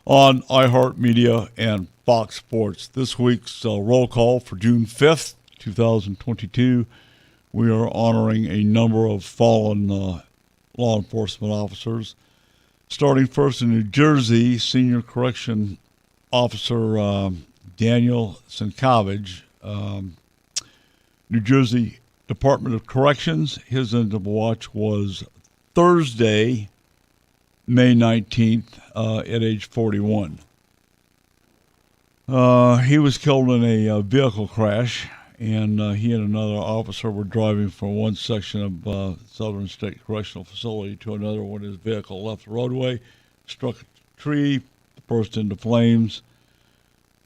on iHeartMedia and Fox Sports. This week's roll call for June 5th, 2022. We are honoring a number of fallen law enforcement officers. Starting first in New Jersey, Senior Correction Officer Daniel Sienkiewicz, New Jersey Department of Corrections. His end of watch was Thursday, May 19th, at age 41. He was killed in a vehicle crash, and he and another officer were driving from one section of Southern State Correctional Facility to another when his vehicle left the roadway, struck a tree, burst into flames.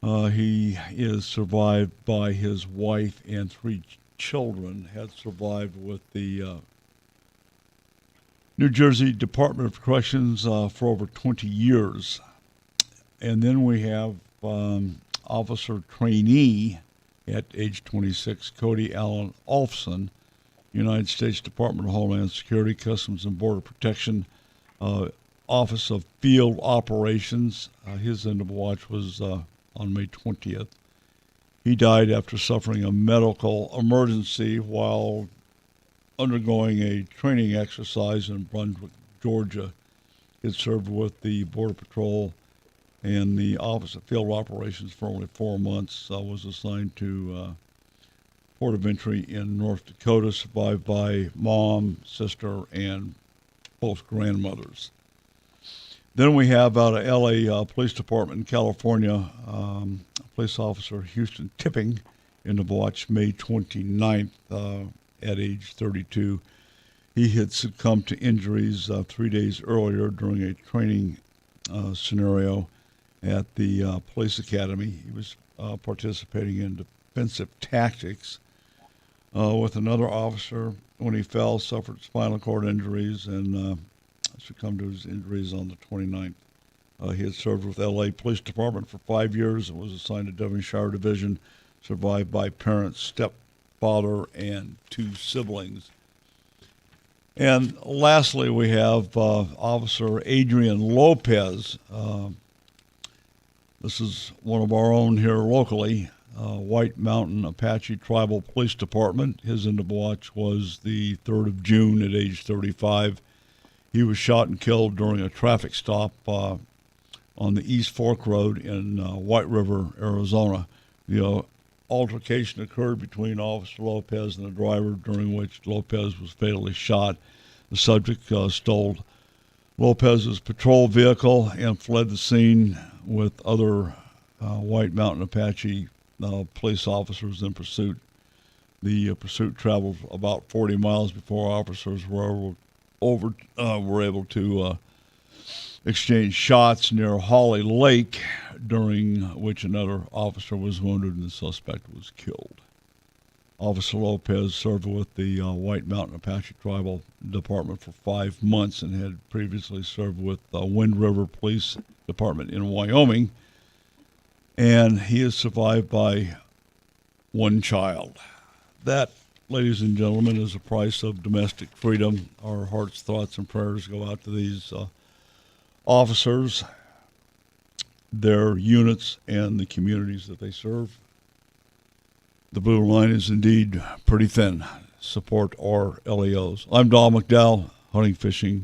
He is survived by his wife and three children, had survived with the New Jersey Department of Corrections for over 20 years. And then we have officer trainee at age 26, Cody Allen Olfson, United States Department of Homeland Security, Customs and Border Protection, Office of Field Operations. His end of watch was on May 20th. He died after suffering a medical emergency while undergoing a training exercise in Brunswick, Georgia. He had served with the Border Patrol and the Office of Field Operations for only 4 months. Was assigned to Port of Entry in North Dakota, survived by mom, sister, and both grandmothers. Then we have out of L.A. Police Department in California, police officer Houston Tipping, end of watch May 29th at age 32. He had succumbed to injuries 3 days earlier during a training scenario at the police academy. He was participating in defensive tactics with another officer. When he fell, suffered spinal cord injuries and succumbed to his injuries on the 29th. He had served with L.A. Police Department for 5 years and was assigned to Devonshire Division, survived by parents, stepfather, and 2 siblings. And lastly, we have Officer Adrian Lopez. This is one of our own here locally, White Mountain Apache Tribal Police Department. His end of watch was the 3rd of June at age 35. He was shot and killed during a traffic stop on the East Fork Road in White River, Arizona. The altercation occurred between Officer Lopez and the driver, during which Lopez was fatally shot. The subject stole Lopez's patrol vehicle and fled the scene with other White Mountain Apache police officers in pursuit. The pursuit traveled about 40 miles before officers were able to exchange shots near Holly Lake, during which another officer was wounded and the suspect was killed. Officer Lopez served with the White Mountain Apache Tribal Department for 5 months and had previously served with Wind River Police Department in Wyoming. And he is survived by 1 child. That, ladies and gentlemen, is the price of domestic freedom. Our hearts, thoughts, and prayers go out to these officers, their units, and the communities that they serve. The blue line is indeed pretty thin. Support our LEOs. I'm Don McDowell, hunting, fishing,